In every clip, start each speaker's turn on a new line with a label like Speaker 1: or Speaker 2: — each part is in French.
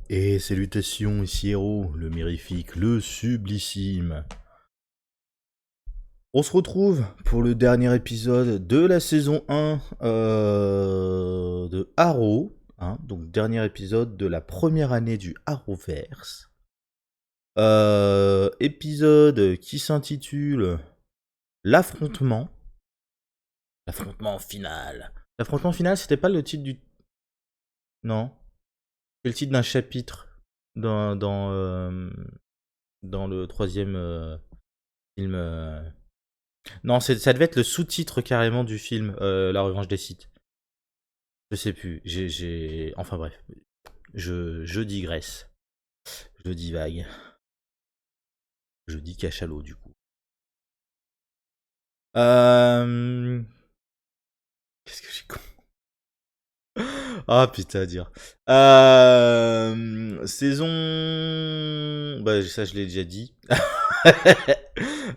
Speaker 1: Et salutations, ici Héros, le mirifique, le sublissime. On se retrouve pour le dernier épisode de la saison 1 de Arrow. Donc dernier épisode de la première année du Arrowverse. Épisode qui s'intitule L'affrontement. L'affrontement final. L'affrontement final, c'était pas le titre du... Non. C'est le titre d'un chapitre dans le troisième film. Non, ça devait être le sous-titre carrément du film, La Revanche des Sith. Je sais plus. Enfin bref, je digresse. Je divague. Je dis cachalot du coup. Qu'est-ce que j'ai con. Ah putain, dire. Saison. Bah, ça, je l'ai déjà dit.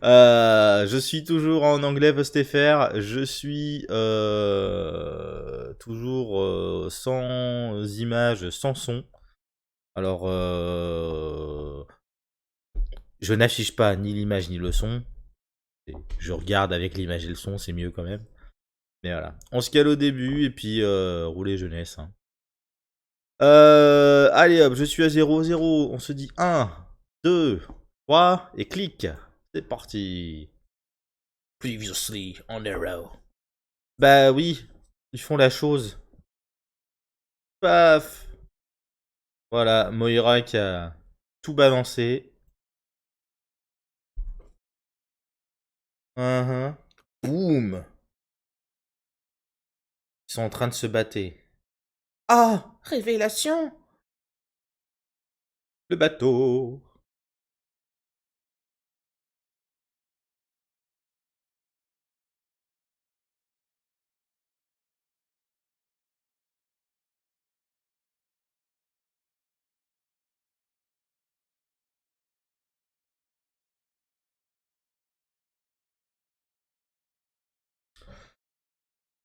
Speaker 1: Je suis toujours en anglais, Vostéfer. Je suis toujours sans images, sans son. Alors, je n'affiche pas ni l'image ni le son. Je regarde avec l'image et le son, c'est mieux quand même. Mais voilà. On se cale au début et puis rouler jeunesse. Allez hop, je suis à 0-0. On se dit 1, 2, 3 et clic. C'est parti. Previously on Arrow. Bah oui, ils font la chose. Paf. Voilà, Moira qui a tout balancé. Boum. Ils sont en train de se battre. Ah, révélation. Le bateau.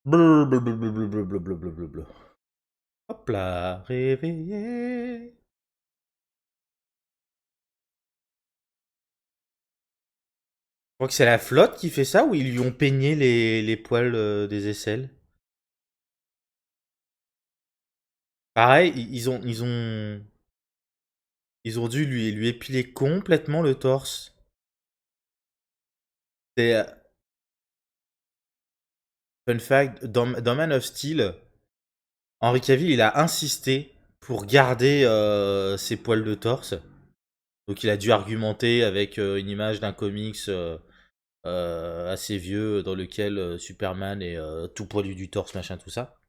Speaker 1: Blablabla. Hop là, réveillé. Je crois que c'est la flotte qui fait ça ou ils lui ont peigné les poils des aisselles. Pareil, ils ont dû lui épiler complètement le torse. C'est fun fact, dans Man of Steel, Henry Cavill il a insisté pour garder ses poils de torse. Donc il a dû argumenter avec une image d'un comics assez vieux dans lequel Superman est tout poilu du torse, machin, tout ça.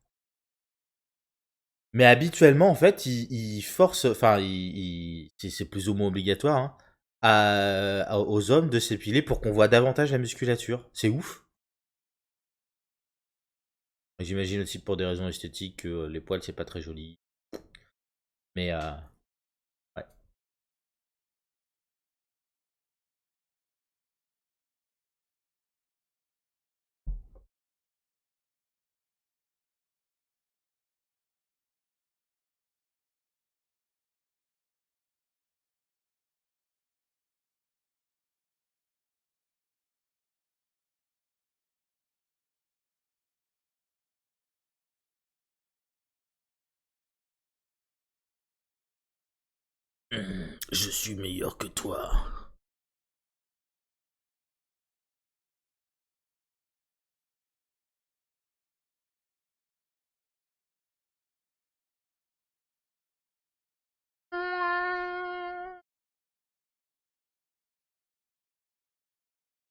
Speaker 1: Mais habituellement, en fait, il force, enfin, c'est plus ou moins obligatoire, hein, aux hommes de s'épiler pour qu'on voit davantage la musculature. C'est ouf. J'imagine aussi pour des raisons esthétiques que les poils, c'est pas très joli. Mais, ouais. Je suis meilleur que toi.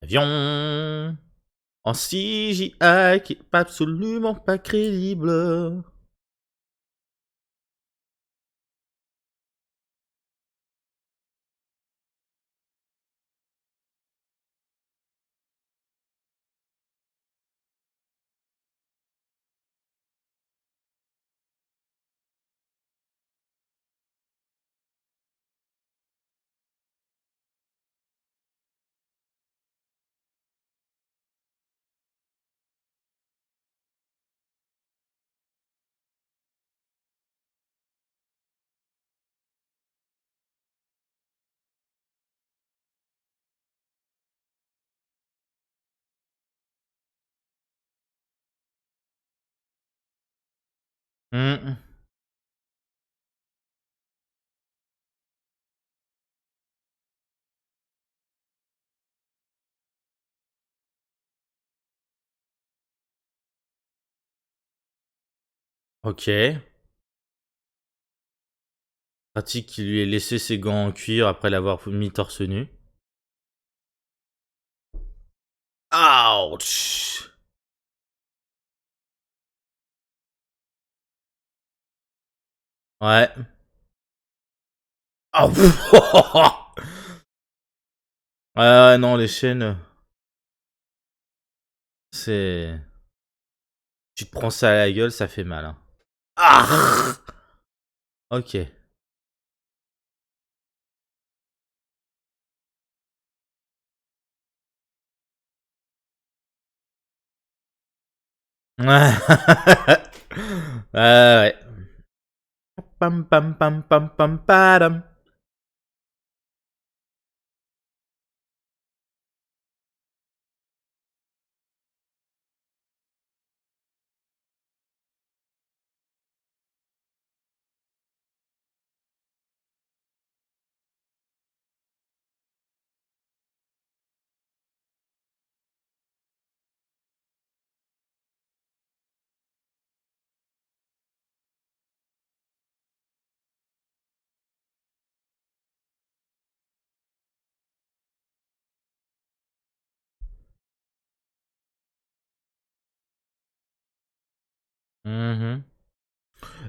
Speaker 1: Avion en CGI qui est absolument pas crédible. OK. Pratique qu'il lui ait laissé ses gants en cuir après l'avoir mis torse nu. Ouch! Ouais. Ah ouais, ouais, non, les chaînes, c'est tu te prends ça à la gueule, ça fait mal, hein. Ah! OK. Ouais. Ouais, ouais. Pam pam pam pam pam padam. Mmh.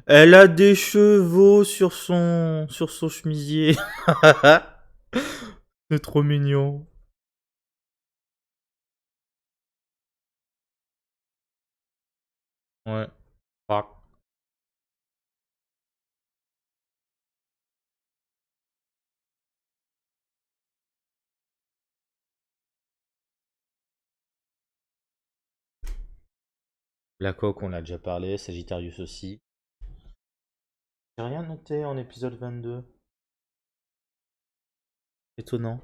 Speaker 1: Elle a des chevaux sur son chemisier. C'est trop mignon. Ouais. Ah. La coque, on a déjà parlé, Sagittarius aussi. J'ai rien noté en épisode 22. Étonnant.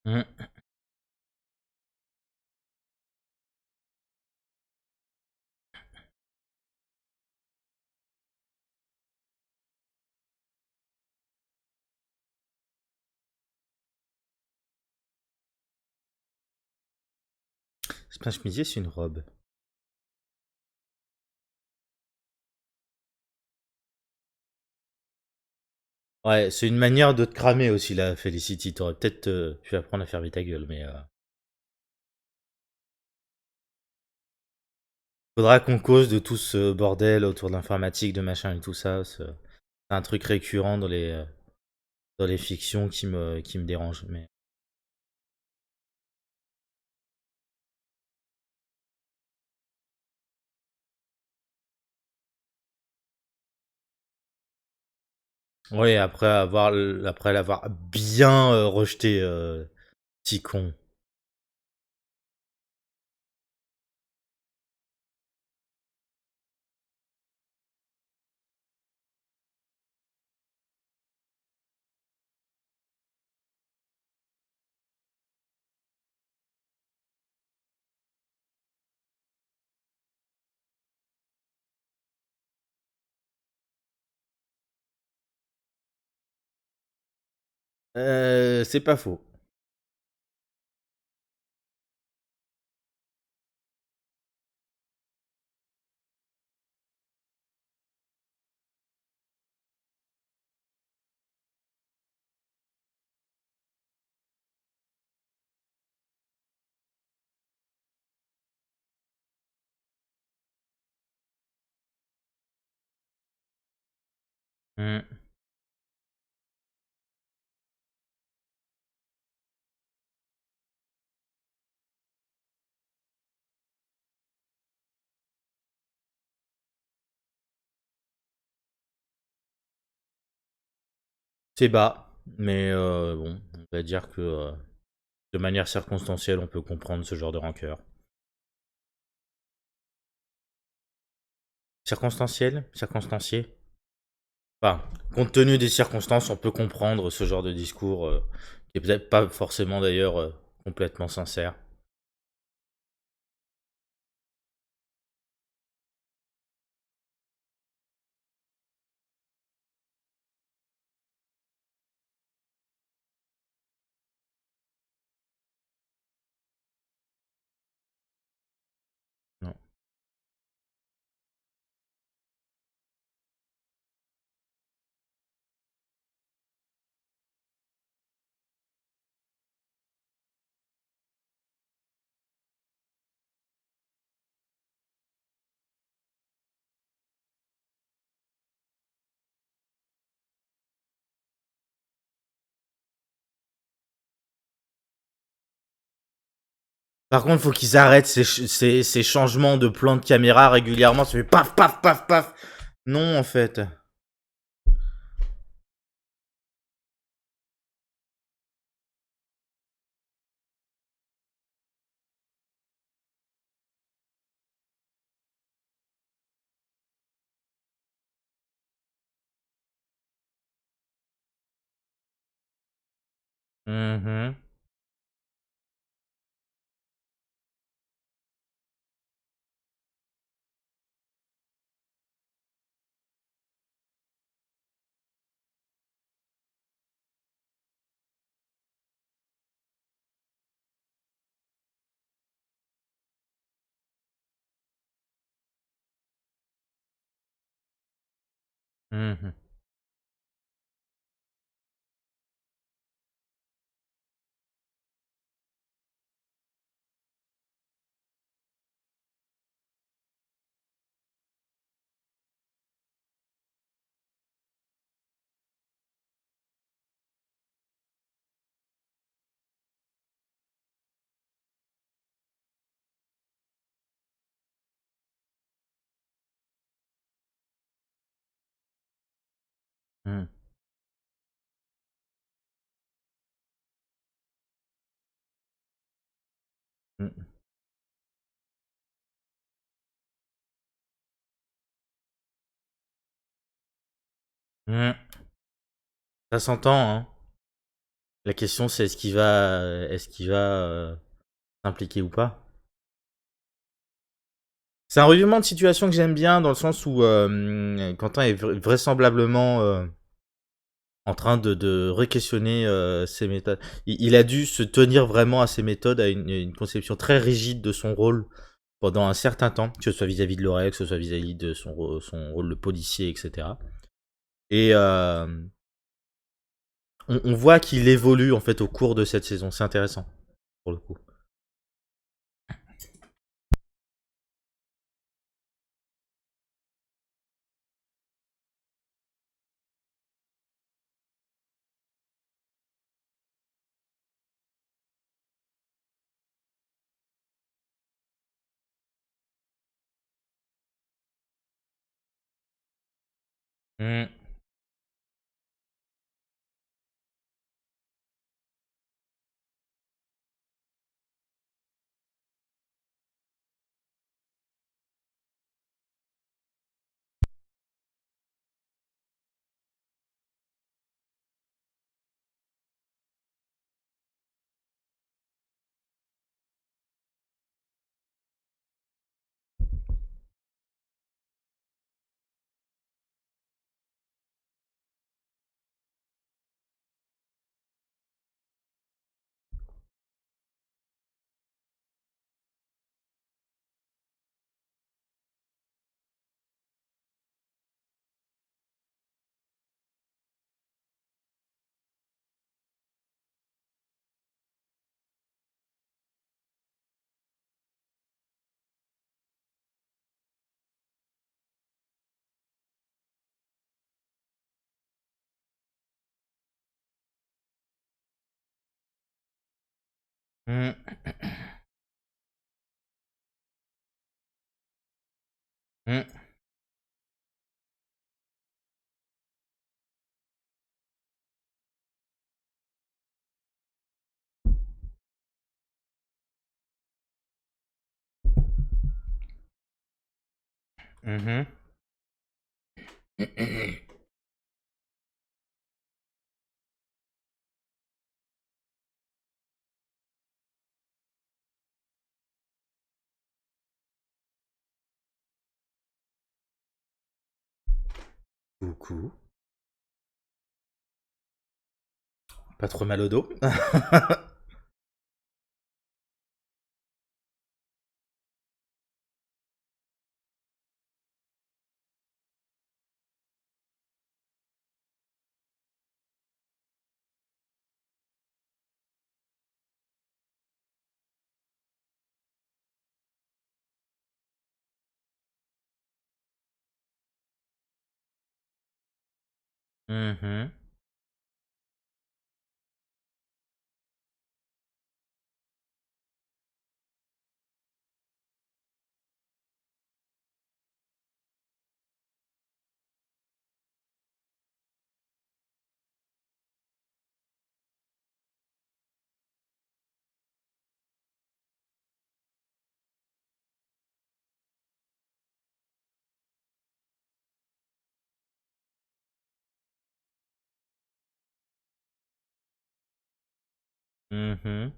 Speaker 1: Mmh. C'est pas un chemisier, c'est une robe. Ouais, c'est une manière de te cramer aussi, la Felicity. T'aurais peut-être pu apprendre à fermer ta gueule, mais faudra qu'on cause de tout ce bordel autour de l'informatique, de machin et tout ça. C'est un truc récurrent dans les fictions qui me dérange. Mais oui, après l'avoir bien rejeté, petit con. C'est pas faux. Mmh. C'est bas, mais bon, on va dire que de manière circonstancielle, on peut comprendre ce genre de rancœur. Circonstanciel? Circonstancié? Enfin, compte tenu des circonstances, on peut comprendre ce genre de discours qui est peut-être pas forcément d'ailleurs complètement sincère. Non. Par contre, faut qu'ils arrêtent ces changements de plan de caméra régulièrement. Ça fait paf, paf, paf, paf. Non, en fait. Mhm. Mhm. Mhm. Mhm. Mhm. Ça s'entend, hein. La question, c'est est-ce qu'il va s'impliquer ou pas. C'est un revirement de situation que j'aime bien dans le sens où Quentin est vraisemblablement en train de re-questionner ses méthodes. Il a dû se tenir vraiment à ses méthodes, à une conception très rigide de son rôle pendant un certain temps, que ce soit vis-à-vis de Laurel, que ce soit vis-à-vis de son rôle de policier, etc. Et on voit qu'il évolue en fait au cours de cette saison. C'est intéressant pour le coup. Mm. Mm. Mm. Mhm. Coucou. Pas trop mal au dos. Mhm. Mhm.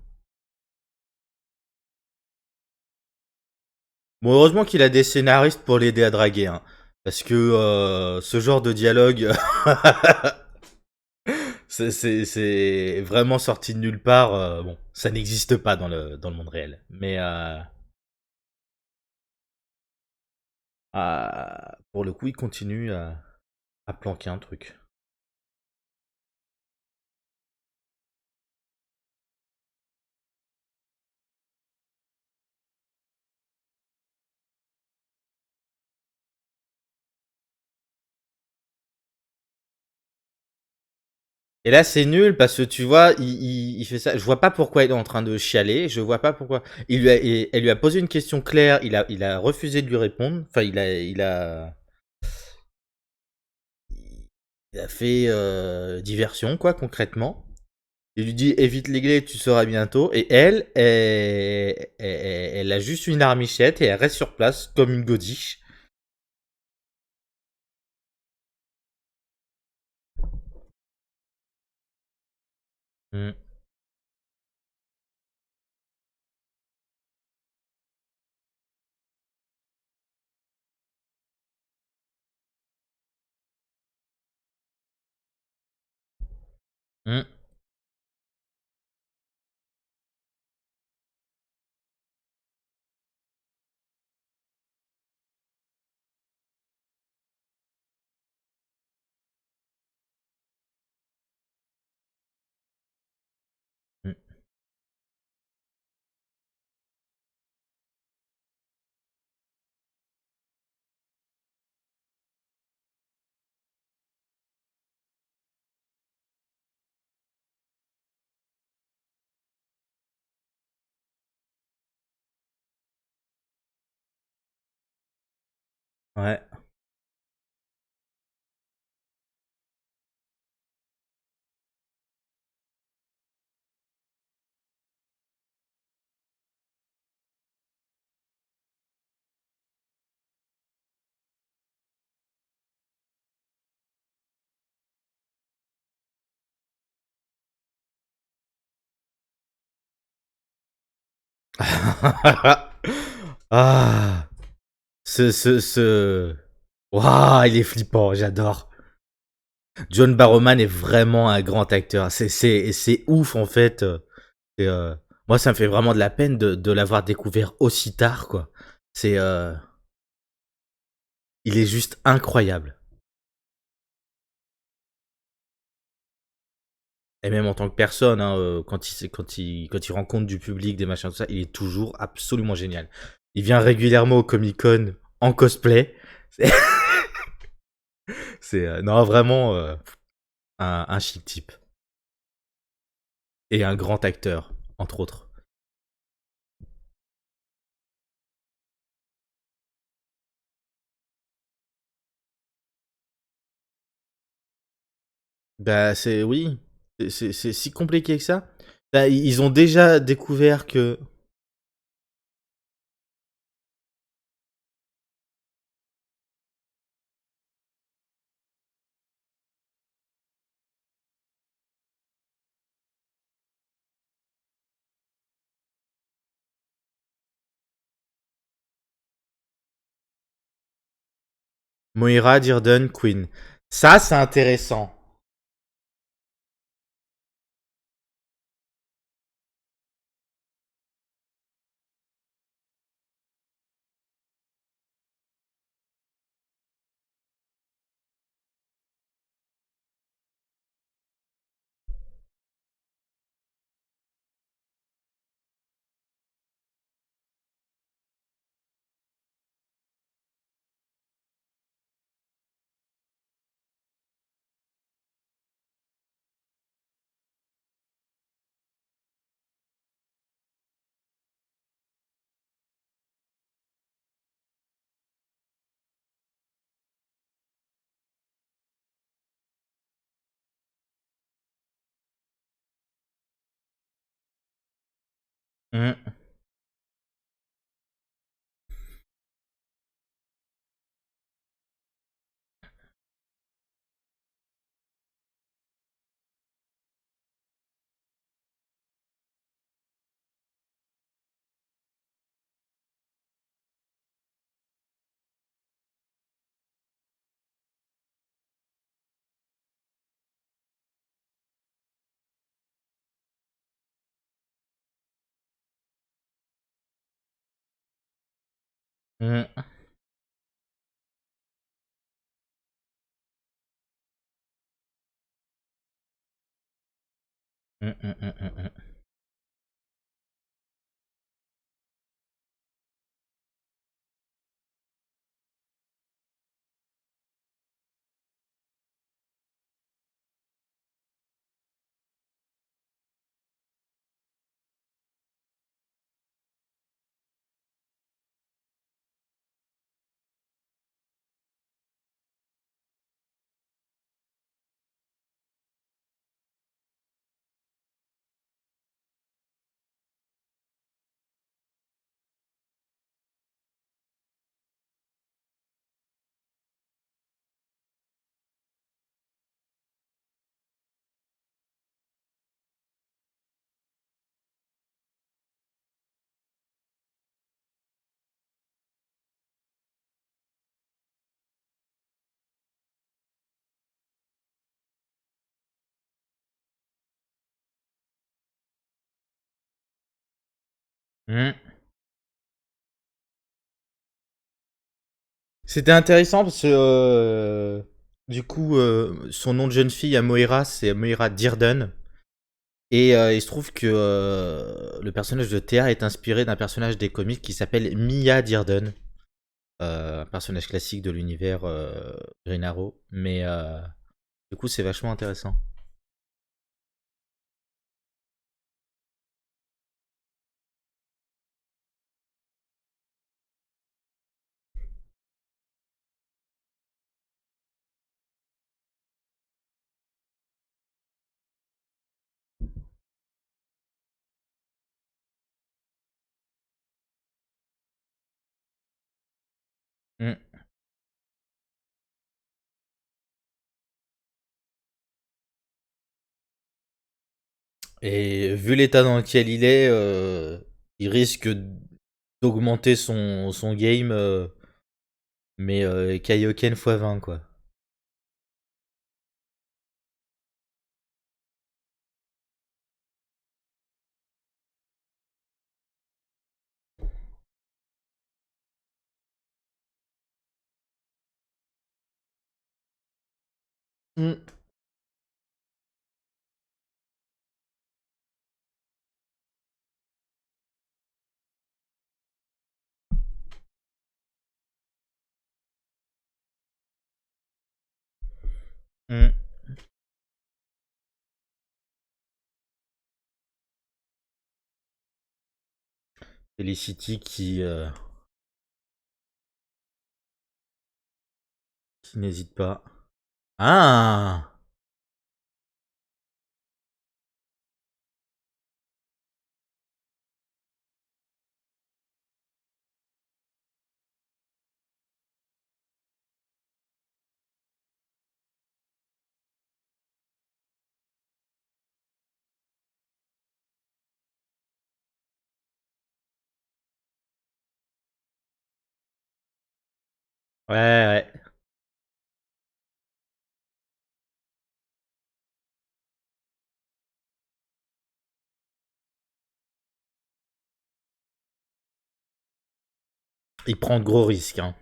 Speaker 1: Bon, heureusement qu'il a des scénaristes pour l'aider à draguer, hein. Parce que ce genre de dialogue, c'est vraiment sorti de nulle part. Bon, ça n'existe pas dans le monde réel. Mais pour le coup, il continue à planquer un truc. Et là, c'est nul parce que tu vois, il fait ça. Je vois pas pourquoi il est en train de chialer. Je vois pas pourquoi. Elle lui a posé une question claire. Il a refusé de lui répondre. Enfin, il a fait diversion, quoi, concrètement. Il lui dit évite les glaives, tu sauras bientôt. Et elle a juste une armichette et elle reste sur place comme une godiche. Mm. Mm. Mm. Ouais. Ah. Ce... Waouh, il est flippant, j'adore. John Barrowman est vraiment un grand acteur. C'est ouf, en fait. Et, moi, ça me fait vraiment de la peine de l'avoir découvert aussi tard, quoi. C'est, il est juste incroyable. Et même en tant que personne, hein, quand il rencontre du public, des machins, tout ça, il est toujours absolument génial. Il vient régulièrement au Comic Con en cosplay. C'est, non, vraiment un chic type. Et un grand acteur, entre autres. Bah, oui. C'est si compliqué que ça. Bah, ils ont déjà découvert que. Moira, Dearden, Queen. Ça, c'est intéressant. Mm, mm, mm, mm, mm, mm, mm. Mm. C'était intéressant parce que du coup, son nom de jeune fille à Moira, c'est Moira Dearden. Et il se trouve que le personnage de Théa est inspiré d'un personnage des comics qui s'appelle Mia Dearden. Un personnage classique de l'univers Green Arrow. Mais du coup, c'est vachement intéressant. Mm. Et vu l'état dans lequel il risque d'augmenter son game, mais Kaioken x 20, quoi. Mm. Mm. Felicity qui n'hésite pas. Ah. Ouais, ouais. Il prend de gros risques, hein.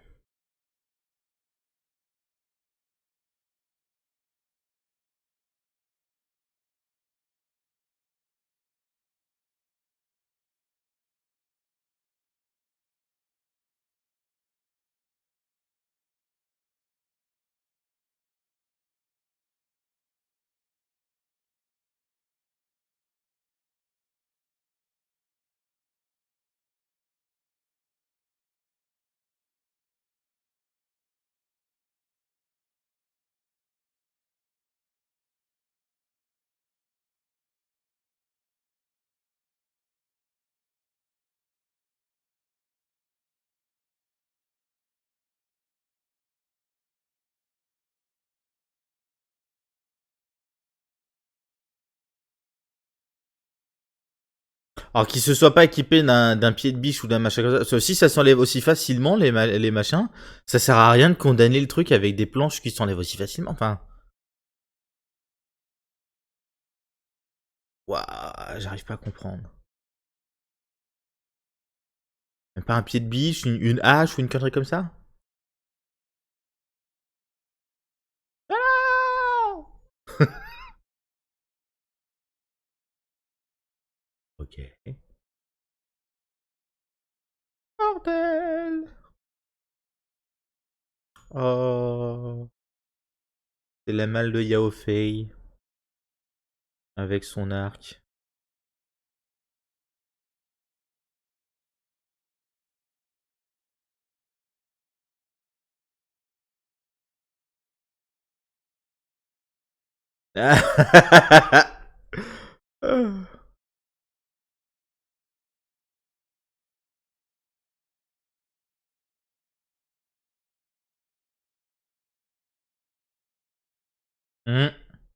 Speaker 1: Alors qu'il se soit pas équipé d'un pied de biche ou d'un machin comme ça. Si ça s'enlève aussi facilement, les machins, ça sert à rien de condamner le truc avec des planches qui s'enlèvent aussi facilement. Enfin. Waouh, j'arrive pas à comprendre. Même pas un pied de biche, une hache ou une connerie comme ça? Ok. Bordel! Oh. C'est la malle de Yao Fei. Avec son arc. Hmm. Hmm.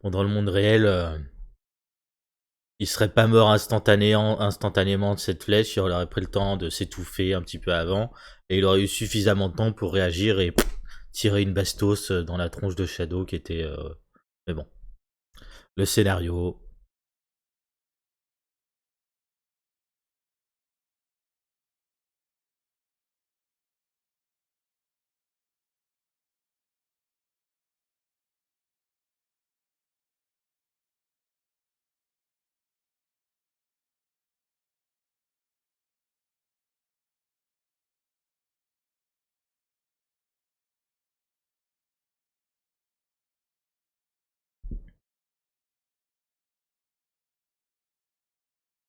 Speaker 1: Bon, dans le monde réel, il serait pas mort instantanément de cette flèche, il aurait pris le temps de s'étouffer un petit peu avant, et il aurait eu suffisamment de temps pour réagir et tirer une bastos dans la tronche de Shadow qui était... Mais bon, le scénario...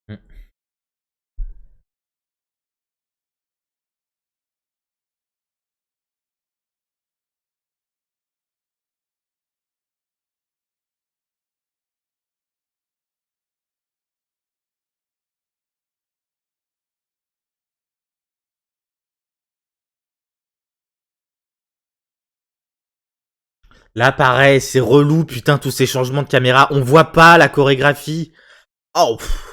Speaker 1: Hmm. Là, pareil, c'est relou, putain, tous ces changements de caméra, on voit pas la chorégraphie. Oh, pff.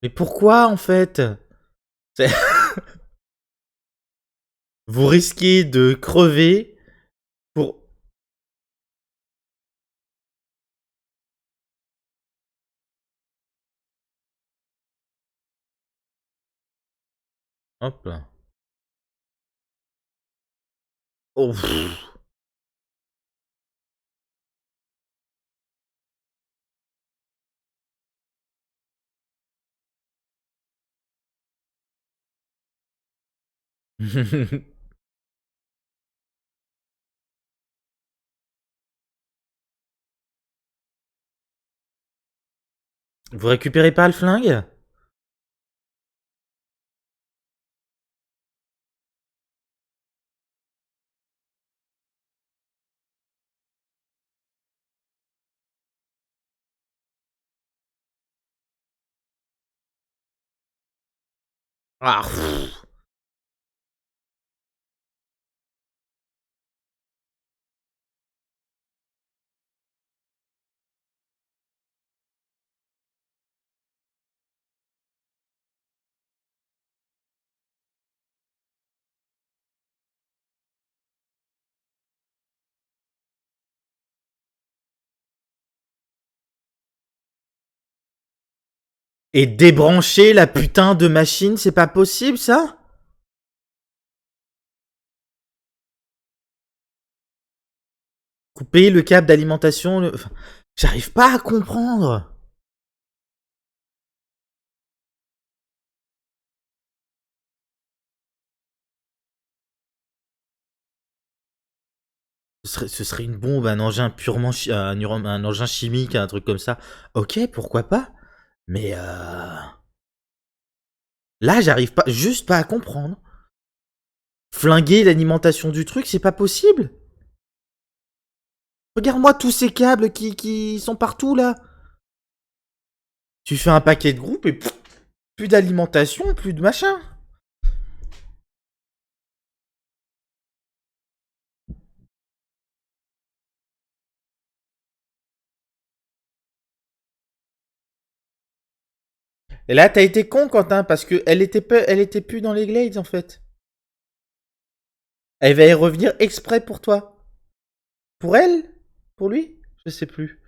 Speaker 1: Mais pourquoi en fait? C'est- Vous risquez de crever pour... Hop là. Oh, pff. Vous récupérez pas le flingue? Ah, pff. Et débrancher la putain de machine, c'est pas possible ça? Couper le câble d'alimentation, enfin, j'arrive pas à comprendre. Ce serait une bombe, un engin purement un engin chimique, un truc comme ça. Ok, pourquoi pas? Mais là, j'arrive pas, juste pas à comprendre. Flinguer l'alimentation du truc, c'est pas possible. Regarde-moi tous ces câbles qui sont partout là. Tu fais un paquet de groupes et pff, plus d'alimentation, plus de machin. Et là, t'as été con, Quentin, parce que elle était plus dans les Glades en fait. Elle va y revenir exprès pour toi. Pour elle? Pour lui? Je sais plus.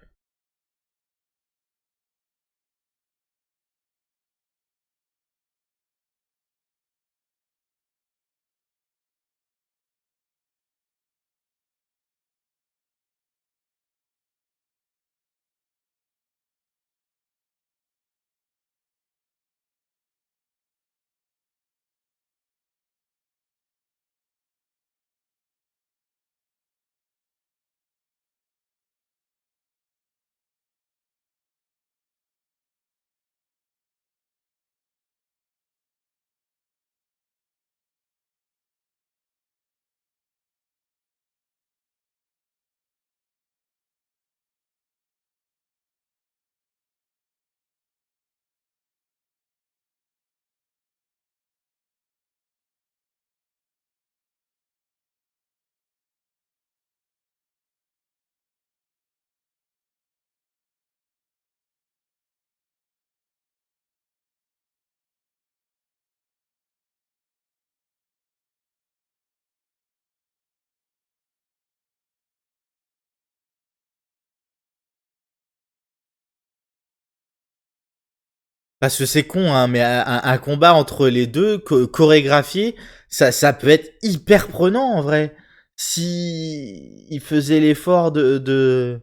Speaker 1: Parce que c'est con, hein, mais un combat entre les deux, chorégraphié, ça peut être hyper prenant en vrai. Si il faisait l'effort de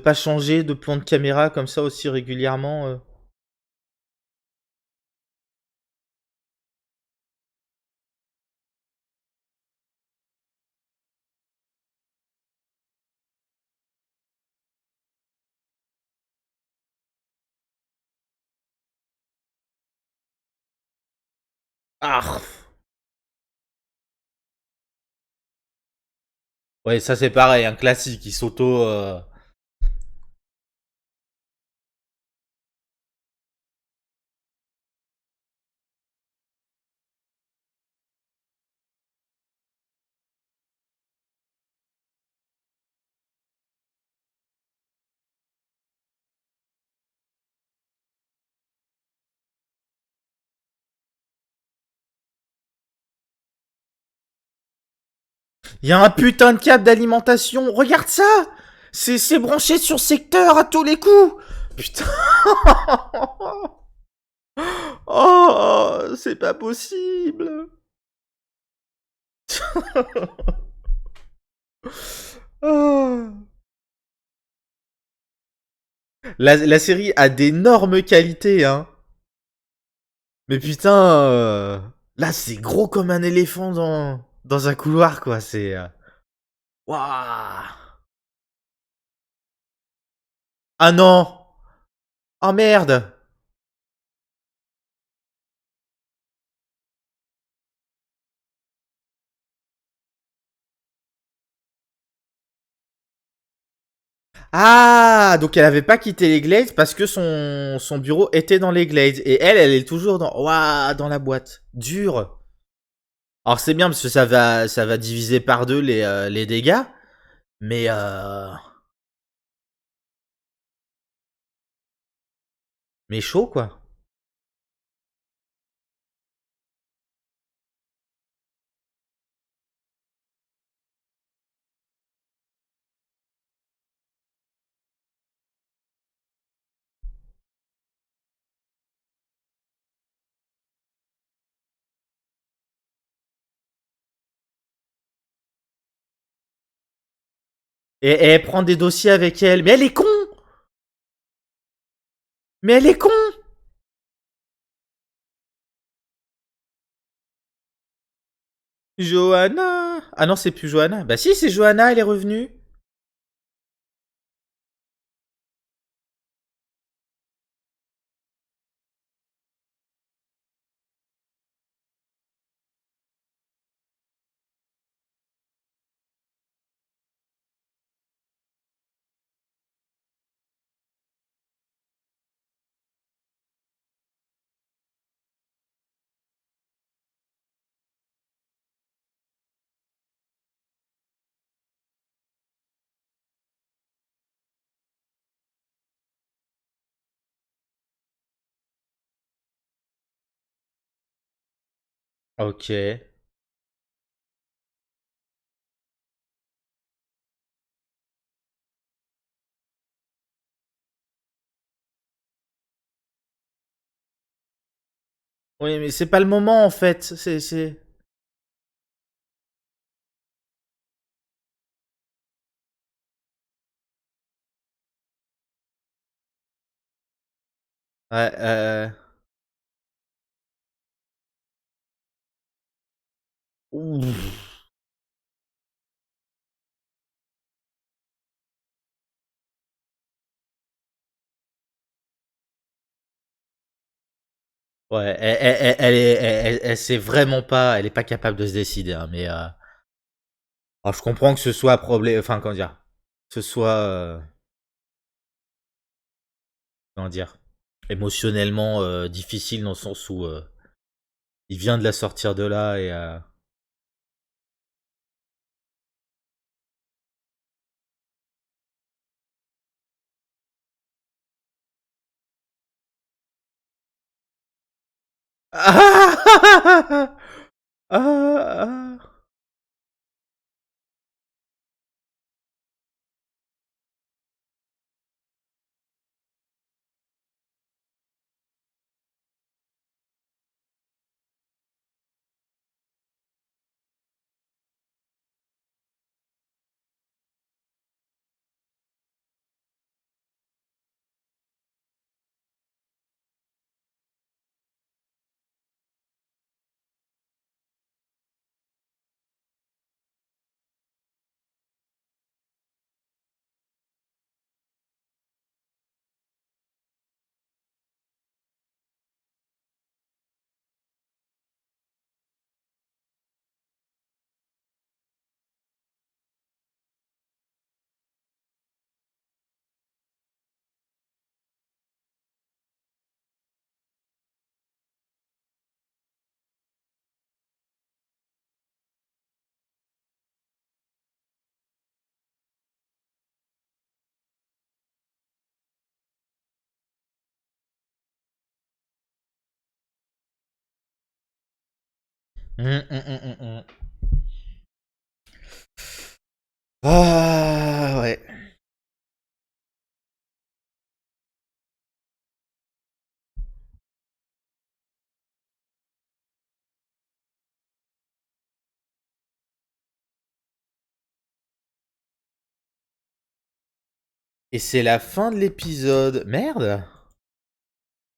Speaker 1: pas changer de plan de caméra comme ça aussi régulièrement. Ah, ouais, ça c'est pareil, un classique, il s'auto. Il y a un putain de câble d'alimentation. Regarde ça. C'est branché sur secteur à tous les coups. Putain. Oh, c'est pas possible. Oh. La série a d'énormes qualités, hein. Mais putain, là c'est gros comme un éléphant dans un couloir, quoi. C'est waouh. Ah non. Oh merde. Ah, donc elle avait pas quitté les Glades parce que son bureau était dans les Glades. Et elle est toujours dans la boîte. Dur. Alors c'est bien parce que ça va diviser par deux les dégâts. Mais chaud, quoi. Et elle prend des dossiers avec elle. Mais elle est con. Mais elle est con. Johanna. Ah non, c'est plus Johanna. Bah si, c'est Johanna, elle est revenue. Ok. Oui, mais c'est pas le moment en fait. C'est. Ouais, Ouf. Ouais, elle sait vraiment pas, elle est pas capable de se décider, hein, mais alors, je comprends que ce soit problème, enfin comment dire, que ce soit comment dire, émotionnellement difficile dans le sens où il vient de la sortir de là et ah, ah, Hum, hum, hum, hum, hum. Ah ouais. Et c'est la fin de l'épisode. Merde.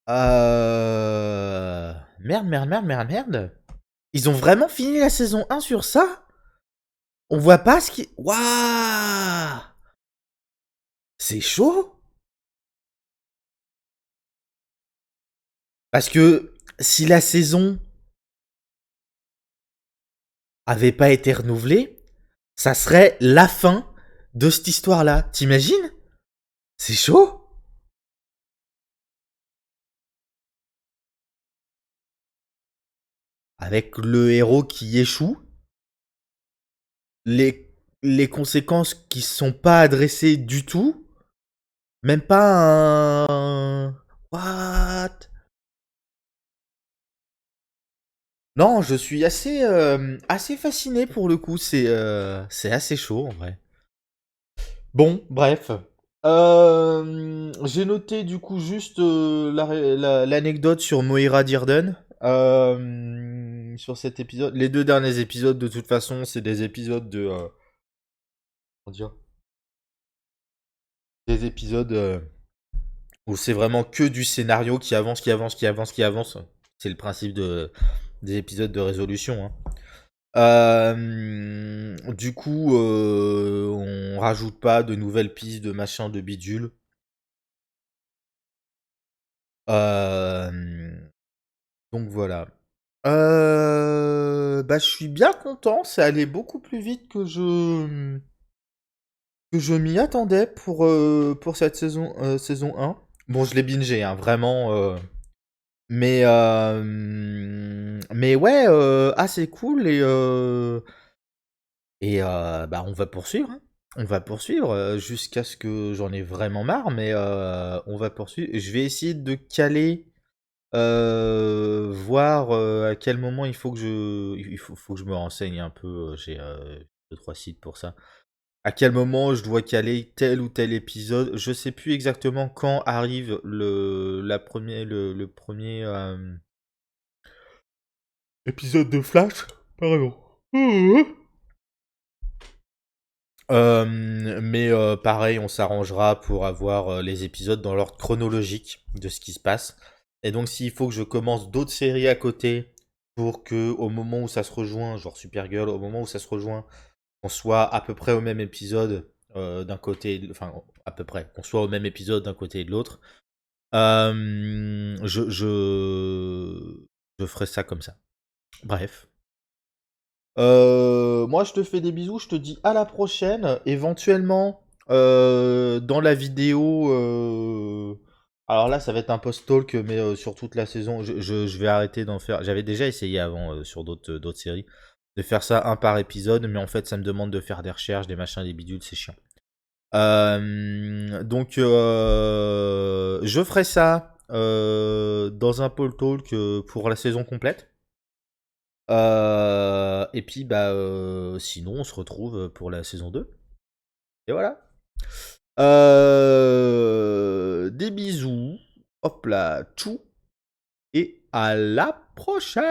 Speaker 1: Merde, merde, merde, merde, merde. Ils ont vraiment fini la saison 1 sur ça? On voit pas ce qui... Waouh. C'est chaud. Parce que si la saison avait pas été renouvelée, ça serait la fin de cette histoire-là. T'imagines? C'est chaud. Avec le héros qui échoue, les conséquences qui sont pas adressées du tout, même pas un... What? Non, je suis assez fasciné pour le coup, c'est assez chaud en vrai. Bon, bref. J'ai noté du coup juste l'anecdote sur Moira Dearden. Sur cet épisode. Les deux derniers épisodes, de toute façon, c'est des épisodes de... comment dire? Des épisodes où c'est vraiment que du scénario qui avance, qui avance, qui avance, qui avance. C'est le principe des épisodes de résolution, hein. Du coup, on rajoute pas de nouvelles pistes de machin de bidule. Euh, donc voilà. Bah, je suis bien content. C'est allé beaucoup plus vite que je m'y attendais pour cette saison 1. Bon, je l'ai bingé, hein, vraiment. Mais ouais, assez cool bah, on va poursuivre, hein. On va poursuivre jusqu'à ce que j'en ai vraiment marre, mais on va poursuivre. Je vais essayer de caler, voir à quel moment faut que je me renseigne un peu. J'ai deux trois sites pour ça. À quel moment je dois caler tel ou tel épisode. Je sais plus exactement quand arrive le premier épisode de Flash. Pardon. Mais pareil, on s'arrangera pour avoir les épisodes dans l'ordre chronologique de ce qui se passe. Et donc, s'il faut que je commence d'autres séries à côté pour que, au moment où ça se rejoint, genre Supergirl, au moment où ça se rejoint, on soit à peu près au même épisode d'un côté, enfin, à peu près, qu'on soit au même épisode d'un côté et de l'autre, je ferai ça comme ça. Bref. Moi, je te fais des bisous, je te dis à la prochaine. Éventuellement, dans la vidéo. Alors là, ça va être un post-talk, mais sur toute la saison, je vais arrêter d'en faire. J'avais déjà essayé avant sur d'autres séries de faire ça un par épisode, mais en fait, ça me demande de faire des recherches, des machins, des bidules, c'est chiant. Donc, je ferai ça dans un post talk pour la saison complète. Et puis, bah, sinon, on se retrouve pour la saison 2. Et voilà. Des bisous. Hop là, tchou. Et à la prochaine!